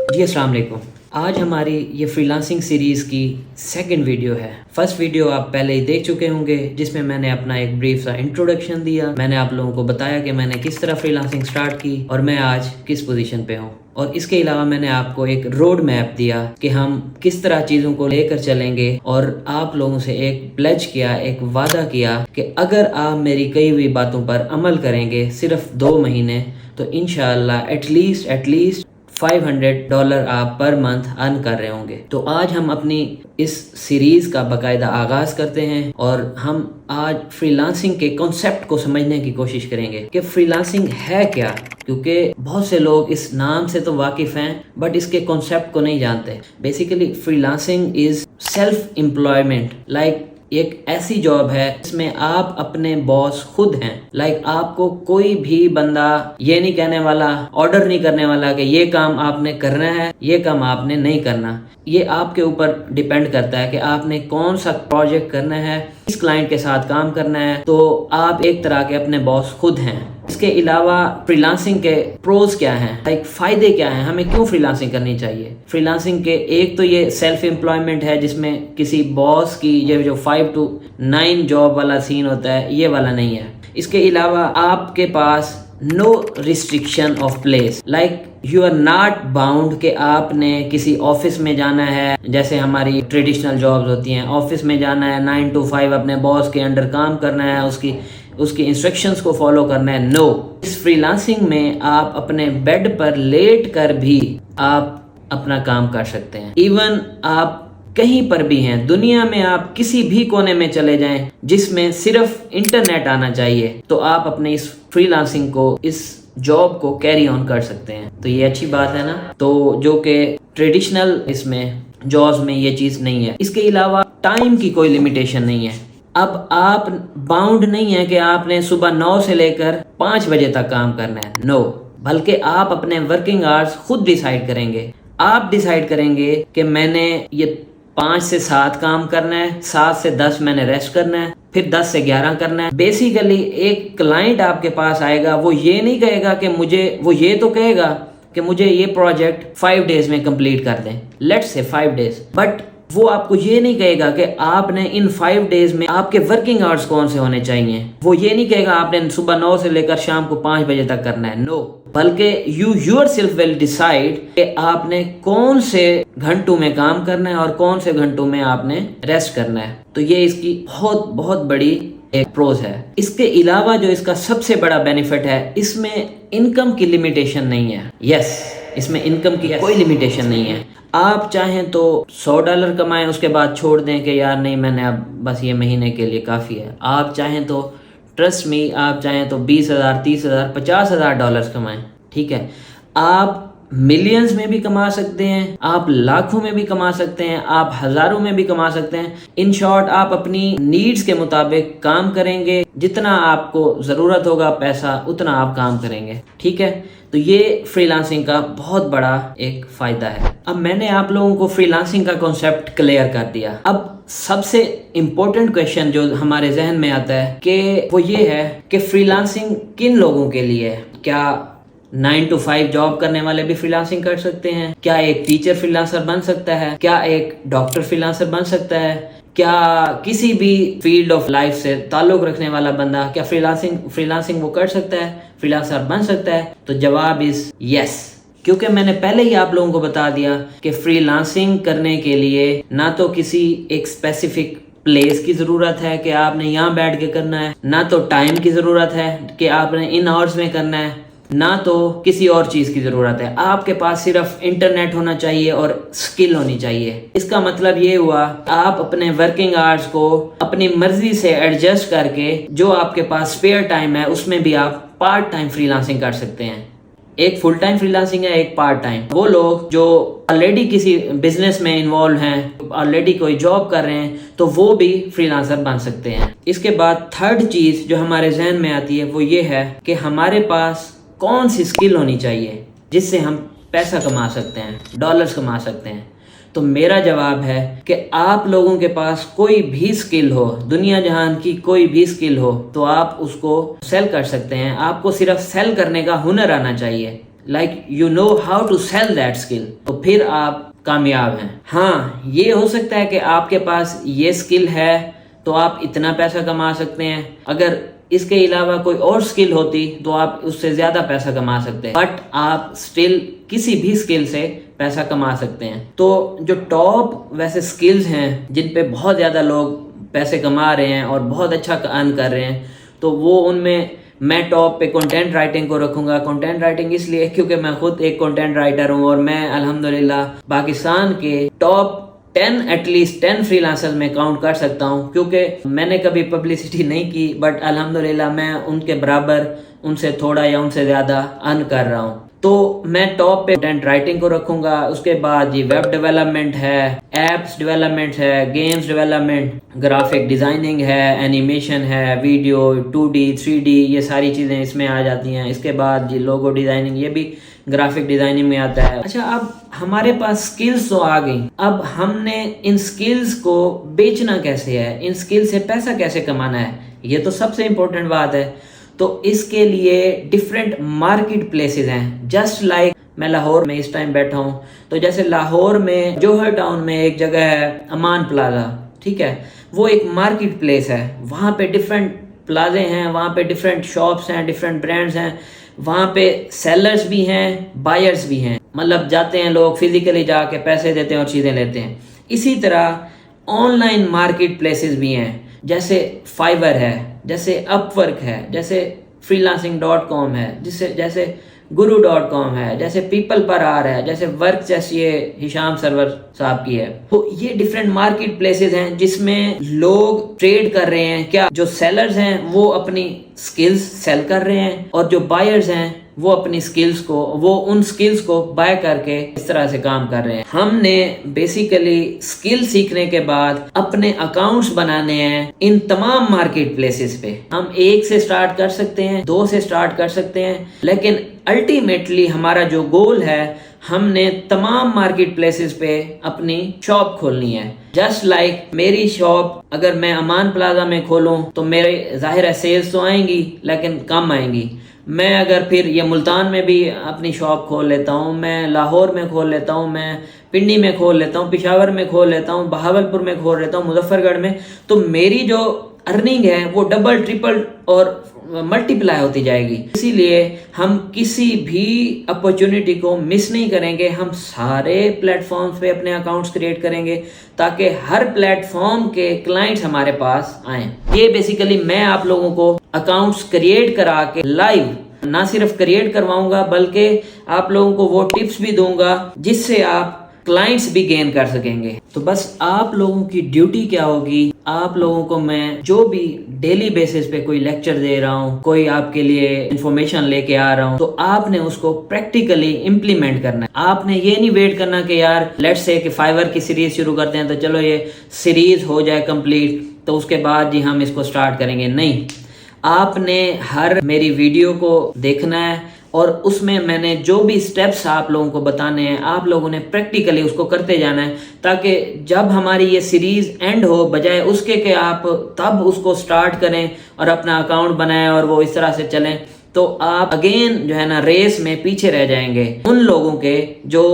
جی السلام علیکم۔ آج ہماری یہ فری لانسنگ سیریز کی سیکنڈ ویڈیو ہے۔ فرسٹ ویڈیو آپ پہلے ہی دیکھ چکے ہوں گے، جس میں میں نے اپنا ایک بریف سا انٹروڈکشن دیا۔ میں نے آپ لوگوں کو بتایا کہ میں نے کس طرح فری لانسنگ سٹارٹ کی اور میں آج کس پوزیشن پہ ہوں، اور اس کے علاوہ میں نے آپ کو ایک روڈ میپ دیا کہ ہم کس طرح چیزوں کو لے کر چلیں گے، اور آپ لوگوں سے ایک پلیج کیا، ایک وعدہ کیا کہ اگر آپ میری کہی ہوئی باتوں پر عمل کریں گے صرف 2 مہینے، تو انشاءاللہ ایٹ لیسٹ $500 آپ پر منتھ ارن کر رہے ہوں گے۔ تو آج ہم اپنی اس سیریز کا باقاعدہ آغاز کرتے ہیں، اور ہم آج فری لانسنگ کے کنسیپٹ کو سمجھنے کی کوشش کریں گے کہ فری لانسنگ ہے کیا، کیونکہ بہت سے لوگ اس نام سے تو واقف ہیں بٹ اس کے کنسیپٹ کو نہیں جانتے۔ Basically free lancing is self employment, like ایک ایسی جاب ہے جس میں آپ اپنے باس خود ہیں۔ آپ کو کوئی بھی بندہ یہ نہیں کہنے والا، آرڈر نہیں کرنے والا کہ یہ کام آپ نے کرنا ہے، یہ کام آپ نے نہیں کرنا۔ یہ آپ کے اوپر ڈیپینڈ کرتا ہے کہ آپ نے کون سا پروجیکٹ کرنا ہے، کس کلائنٹ کے ساتھ کام کرنا ہے۔ تو آپ ایک طرح کے اپنے باس خود ہیں۔ اس کے علاوہ فری لانسنگ کے پروز کیا ہیں، فائدے کیا ہیں، ہمیں کیوں فری لانسنگ کرنی چاہیے۔ فری لانسنگ کے ایک تو یہ سیلف امپلائمنٹ ہے، جس میں کسی باس کی یہ جو 5 to 9 جاب والا سین ہوتا ہے، یہ والا نہیں ہے۔ اس کے علاوہ آپ کے پاس no restriction of place, you are not bound کہ آپ نے کسی آفس میں جانا ہے، جیسے ہماری ٹریڈیشنل جابز ہوتی ہیں، آفس میں جانا ہے 9 to 5 اپنے باس کے انڈر کام کرنا ہے، اس کی انسٹرکشنز کو فالو کرنا ہے۔ نو، اس فری لانسنگ میں آپ اپنے بیڈ پر لیٹ کر بھی آپ اپنا کام کر سکتے ہیں۔ ایون آپ کہیں پر بھی ہیں دنیا میں، آپ کسی بھی کونے میں چلے جائیں جس میں صرف انٹرنیٹ آنا چاہیے، تو آپ اپنے اس فری لانسنگ کو، اس جاب کو کیری آن کر سکتے ہیں۔ تو یہ اچھی بات ہے نا، تو جو کہ ٹریڈیشنل اس میں جابز میں یہ چیز نہیں ہے۔ اس کے علاوہ ٹائم کی کوئی لمیٹیشن نہیں ہے۔ اب آپ باؤنڈ نہیں ہے کہ آپ نے صبح 9 سے لے کر 5 بجے تک کام کرنا ہے، نو، بلکہ آپ اپنے ورکنگ آورز خود ڈیسائیڈ کریں گے۔ آپ ڈیسائیڈ کریں گے کہ میں نے یہ 5 سے 7 کام کرنا ہے، 7 سے 10 میں نے ریسٹ کرنا ہے، پھر 10 سے 11 کرنا ہے۔ بیسیکلی ایک کلائنٹ آپ کے پاس آئے گا، وہ یہ نہیں کہے گا کہ وہ یہ تو کہے گا کہ مجھے یہ پروجیکٹ 5 ڈیز میں کمپلیٹ کر دیں، لیٹس سے 5 ڈیز، بٹ وہ آپ کو یہ نہیں کہے گا کہ آپ نے ان 5 ڈیز میں آپ کے ورکنگ آورز کون سے ہونے چاہیے۔ وہ یہ نہیں کہے گا آپ نے صبح 9 سے لے کر شام کو 5 بجے تک کرنا ہے، نو، بلکہ you your self will decide کہ آپ نے کون سے گھنٹوں میں کام کرنا ہے اور کون سے گھنٹوں میں آپ نے ریسٹ کرنا ہے۔ تو یہ اس کی بہت بہت بڑی ایک پروز ہے۔ اس کے علاوہ جو اس کا سب سے بڑا بینیفٹ ہے، اس میں انکم کی لمیٹیشن نہیں ہے۔ یس، اس میں انکم کی کوئی لمیٹیشن نہیں ہے۔ آپ چاہیں تو $100 کمائیں، اس کے بعد چھوڑ دیں کہ یار نہیں، میں نے اب بس یہ مہینے کے لیے کافی ہے۔ آپ چاہیں تو ٹرسٹ می، آپ چاہیں تو $20,000 $30,000 $50,000 کمائیں، ٹھیک ہے۔ آپ ملینز میں بھی کما سکتے ہیں، آپ لاکھوں میں بھی کما سکتے ہیں، آپ ہزاروں میں بھی کما سکتے ہیں۔ ان شارٹ، آپ اپنی نیڈز کے مطابق کام کریں گے، جتنا آپ کو ضرورت ہوگا پیسہ، اتنا آپ کام کریں گے، ٹھیک ہے۔ تو یہ فری لانسنگ کا بہت بڑا ایک فائدہ ہے۔ اب میں نے آپ لوگوں کو فری لانسنگ کا کانسیپٹ کلیئر کر دیا۔ اب سب سے امپورٹنٹ کویشچن جو ہمارے ذہن میں آتا ہے کہ وہ یہ ہے کہ فری لانسنگ کن لوگوں کے لیے ہے؟ کیا 9 to 5 جاب کرنے والے بھی فری لانسنگ کر سکتے ہیں؟ کیا ایک ٹیچر فری لانسر بن سکتا ہے؟ کیا ایک ڈاکٹر فری لانسر بن سکتا ہے؟ کیا کسی بھی فیلڈ آف لائف سے تعلق رکھنے والا بندہ کیا فری لانسنگ وہ کر سکتا ہے، فری لانسر بن سکتا ہے؟ تو جواب از یس، کیونکہ میں نے پہلے ہی آپ لوگوں کو بتا دیا کہ فری لانسنگ کرنے کے لیے نہ تو کسی ایک اسپیسیفک پلیس کی ضرورت ہے کہ آپ نے یہاں بیٹھ کے کرنا ہے، نہ تو ٹائم کی ضرورت ہے کہ آپ نے ان آورز میں کرنا ہے، نہ تو کسی اور چیز کی ضرورت ہے۔ آپ کے پاس صرف انٹرنیٹ ہونا چاہیے اور سکل ہونی چاہیے۔ اس کا مطلب یہ ہوا آپ اپنے ورکنگ آورز کو اپنی مرضی سے ایڈجسٹ کر کے جو آپ کے پاس اسپیئر ٹائم ہے اس میں بھی آپ پارٹ ٹائم فری لانسنگ کر سکتے ہیں۔ ایک فل ٹائم فری لانسنگ ہے، ایک پارٹ ٹائم۔ وہ لوگ جو آلریڈی کسی بزنس میں انوالو ہیں، آلریڈی کوئی جاب کر رہے ہیں، تو وہ بھی فری لانسر بن سکتے ہیں۔ اس کے بعد تھرڈ چیز جو ہمارے ذہن میں آتی ہے وہ یہ ہے کہ ہمارے پاس کون سی سکل ہونی چاہیے جس سے ہم پیسہ کما سکتے ہیں، ڈالرز کما سکتے ہیں۔ تو میرا جواب ہے کہ آپ لوگوں کے پاس کوئی بھی سکل ہو، دنیا جہان کی کوئی بھی سکل ہو، تو آپ اس کو سیل کر سکتے ہیں۔ آپ کو صرف سیل کرنے کا ہنر آنا چاہیے۔ like you know how to sell that skill, تو پھر آپ کامیاب ہیں. ہاں یہ ہو سکتا ہے کہ آپ کے پاس یہ اسکل ہے تو آپ اتنا پیسہ کما سکتے ہیں, اگر اس کے علاوہ کوئی اور اسکل ہوتی تو آپ اس سے زیادہ پیسہ کما سکتے ہیں, بٹ آپ اسٹل کسی بھی اسکل سے پیسہ کما سکتے ہیں. تو جو ٹاپ ویسے اسکلز ہیں جن پہ بہت زیادہ لوگ پیسے کما رہے ہیں اور بہت اچھا ارن کر رہے ہیں, تو وہ ان میں ٹاپ پہ کنٹینٹ رائٹنگ کو رکھوں گا. کنٹینٹ رائٹنگ اس لیے کیونکہ میں خود ایک کنٹینٹ رائٹر ہوں, اور میں الحمدللہ پاکستان کے top 10 at least 10 freelancer میں کاؤنٹ کر سکتا ہوں, کیونکہ میں نے کبھی پبلسٹی نہیں کی, بٹ الحمدللہ میں ان کے برابر, ان سے تھوڑا یا ان سے زیادہ ارن کر رہا ہوں. تو میں ٹاپ پہ کنٹینٹ رائٹنگ کو رکھوں گا. اس کے بعد جی ویب ڈیولپمنٹ ہے, ایپس ڈیولپمنٹ ہے, گیمز ڈیولپمنٹ, گرافک ڈیزائننگ ہے, اینیمیشن ہے, ویڈیو 2D 3D یہ ساری چیزیں اس میں آ جاتی ہیں. اس کے بعد جی لوگو ڈیزائننگ, یہ بھی گرافک ڈیزائننگ میں آتا ہے. اچھا, اب ہمارے پاس سکلز تو آ گئی, اب ہم نے ان سکلز کو بیچنا کیسے ہے, ان سکل سے پیسہ کیسے کمانا ہے, یہ تو سب سے امپورٹنٹ بات ہے. تو اس کے لیے ڈفرینٹ مارکیٹ پلیسز ہیں. جسٹ لائک میں لاہور میں اس ٹائم بیٹھا ہوں, تو جیسے لاہور میں جوہر ٹاؤن میں ایک جگہ ہے امان پلازا, ٹھیک ہے, وہ ایک مارکیٹ پلیس ہے. وہاں پہ ڈفرینٹ پلازے ہیں, وہاں پہ ڈفرینٹ شاپس ہیں, ڈفرینٹ برانڈز ہیں, وہاں پہ سیلرز بھی ہیں, بائرز بھی ہیں, مطلب جاتے ہیں لوگ فزیکلی جا کے پیسے دیتے ہیں اور چیزیں لیتے ہیں. اسی طرح آن لائن مارکیٹ پلیسز بھی ہیں, جیسے فائبر ہے, جیسے اپ ورک ہے, جیسے freelancing.com ہے, جیسے guru.com ہے, جیسے پیپل پر آر ہے, جیسے ورک جیسی یہ ہشام سرور صاحب کی ہے. تو یہ ڈفرینٹ مارکیٹ پلیسز ہیں جس میں لوگ ٹریڈ کر رہے ہیں. کیا جو سیلرز ہیں وہ اپنی سکلز سیل کر رہے ہیں, اور جو بائرز ہیں وہ اپنی سکلز کو, وہ ان سکلز کو بائی کر کے اس طرح سے کام کر رہے ہیں. ہم نے بیسیکلی سکل سیکھنے کے بعد اپنے اکاؤنٹس بنانے ہیں ان تمام مارکیٹ پلیسز پہ. ہم 1 سے سٹارٹ کر سکتے ہیں, 2 سے سٹارٹ کر سکتے ہیں, لیکن الٹیمیٹلی ہمارا جو گول ہے, ہم نے تمام مارکیٹ پلیسز پہ اپنی شاپ کھولنی ہے. جسٹ لائک میری شاپ اگر میں امان پلازا میں کھولوں تو میرے ظاہر ہے سیلز تو آئیں گی لیکن کم آئیں گی. میں اگر پھر یہ ملتان میں بھی اپنی شاپ کھول لیتا ہوں, میں لاہور میں کھول لیتا ہوں, میں پنڈی میں کھول لیتا ہوں, پشاور میں کھول لیتا ہوں, بہاولپور میں کھول لیتا ہوں, مظفر گڑھ میں, تو میری جو ارننگ ہے وہ ڈبل ٹرپل اور ملٹی پلائی ہوتی جائے گی. اسی لیے ہم کسی بھی اپرچونٹی کو مس نہیں کریں گے. ہم سارے پلیٹ فارمز پہ اپنے اکاؤنٹس کریٹ کریں گے تاکہ ہر پلیٹ فارم کے کلائنٹس ہمارے پاس آئیں. یہ بیسیکلی میں آپ لوگوں کو اکاؤنٹس کریٹ کرا کے لائیو نہ صرف کریٹ کرواؤں گا بلکہ آپ لوگوں کو وہ ٹپس بھی دوں گا جس سے آپ کلائنٹس بھی گین کر سکیں گے. تو بس آپ لوگوں کی ڈیوٹی کیا ہوگی, آپ لوگوں کو میں جو بھی ڈیلی بیسس پہ کوئی لیکچر دے رہا ہوں, کوئی آپ کے لیے انفارمیشن لے کے آ رہا ہوں, تو آپ نے اس کو پریکٹیکلی امپلیمنٹ کرنا ہے. آپ نے یہ نہیں ویٹ کرنا کہ یار لیٹس سے کہ فائیور کی سیریز شروع کرتے ہیں تو چلو یہ سیریز ہو جائے کمپلیٹ تو اس کے بعد جی ہم اس کو سٹارٹ کریں گے. نہیں, آپ نے ہر میری ویڈیو کو دیکھنا ہے, اور اس میں نے جو بھی سٹیپس آپ لوگوں کو بتانے ہیں آپ لوگوں نے پریکٹیکلی اس کو کرتے جانا ہے, تاکہ جب ہماری یہ سیریز اینڈ ہو, بجائے اس کے کہ آپ تب اس کو سٹارٹ کریں اور اپنا اکاؤنٹ بنائیں اور وہ اس طرح سے چلیں, تو آپ اگین جو ہے نا ریس میں پیچھے رہ جائیں گے ان لوگوں کے جو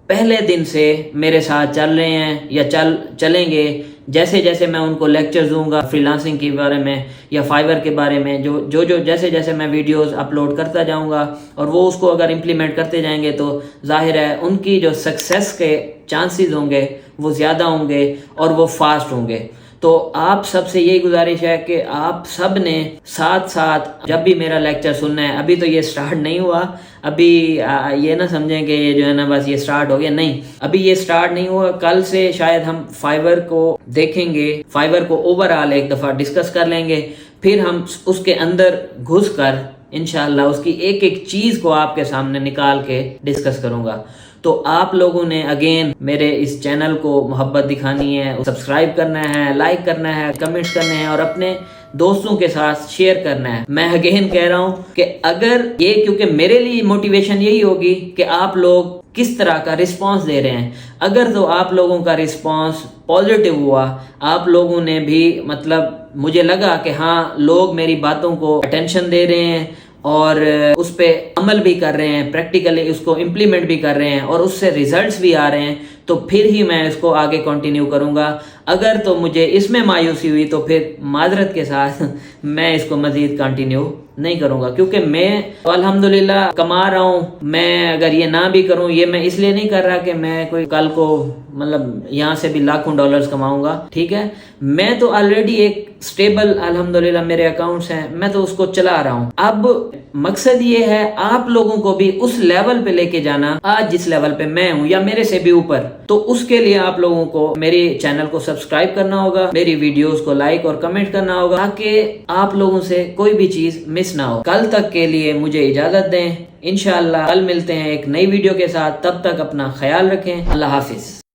پہلے دن سے میرے ساتھ چل رہے ہیں یا چلیں گے. جیسے جیسے میں ان کو لیکچر دوں گا فری لانسنگ کے بارے میں یا فائیور کے بارے میں, جو جیسے جیسے میں ویڈیوز اپلوڈ کرتا جاؤں گا اور وہ اس کو اگر امپلیمنٹ کرتے جائیں گے تو ظاہر ہے ان کی جو سکسیس کے چانسز ہوں گے وہ زیادہ ہوں گے اور وہ فاسٹ ہوں گے. تو آپ سب سے یہی گزارش ہے کہ آپ سب نے ساتھ ساتھ جب بھی میرا لیکچر سننا ہے, ابھی تو یہ سٹارٹ نہیں ہوا, ابھی یہ نہ سمجھیں کہ یہ جو ہے نا بس یہ سٹارٹ ہو گیا, نہیں, ابھی یہ سٹارٹ نہیں ہوا. کل سے شاید ہم فائیور کو دیکھیں گے, فائیور کو اوور آل ایک دفعہ ڈسکس کر لیں گے, پھر ہم اس کے اندر گھس کر انشاءاللہ اس کی ایک ایک چیز کو آپ کے سامنے نکال کے ڈسکس کروں گا. تو آپ لوگوں نے اگین میرے اس چینل کو محبت دکھانی ہے, سبسکرائب کرنا ہے, لائک کرنا ہے, کمنٹس کرنے ہیں اور اپنے دوستوں کے ساتھ شیئر کرنا ہے. میں اگین کہہ رہا ہوں کہ اگر یہ, کیونکہ میرے لیے موٹیویشن یہی ہوگی کہ آپ لوگ کس طرح کا رسپانس دے رہے ہیں. اگر تو آپ لوگوں کا رسپانس پازیٹیو ہوا, آپ لوگوں نے بھی مطلب مجھے لگا کہ ہاں لوگ میری باتوں کو اٹینشن دے رہے ہیں اور اس پہ عمل بھی کر رہے ہیں، پریکٹیکلی اس کو امپلیمنٹ بھی کر رہے ہیں اور اس سے ریزلٹس بھی آ رہے ہیں، تو پھر ہی میں اس کو آگے کنٹینیو کروں گا۔ اگر تو مجھے اس میں مایوسی ہوئی تو پھر معذرت کے ساتھ میں اس کو مزید کنٹینیو نہیں کروں گا، کیونکہ میں الحمدللہ کما رہا ہوں۔ میں اگر یہ نہ بھی کروں، یہ میں اس لیے نہیں کر رہا کہ میں کوئی کل کو مطلب یہاں سے بھی لاکھوں ڈالرز کماؤں گا، ٹھیک ہے۔ میں تو آلریڈی ایک سٹیبل الحمدللہ میرے اکاؤنٹس ہیں، میں تو اس کو چلا رہا ہوں۔ اب مقصد یہ ہے آپ لوگوں کو بھی اس لیول پہ لے کے جانا، آج جس لیول پہ میں ہوں یا میرے سے بھی اوپر، تو اس کے لیے آپ لوگوں کو میری چینل کو سبسکرائب کرنا ہوگا، میری ویڈیوز کو لائک اور کمنٹ کرنا ہوگا، تاکہ آپ لوگوں سے کوئی بھی چیز مس نہ ہو۔ کل تک کے لیے مجھے اجازت دیں، انشاءاللہ کل ملتے ہیں ایک نئی ویڈیو کے ساتھ، تب تک اپنا خیال رکھیں، اللہ حافظ۔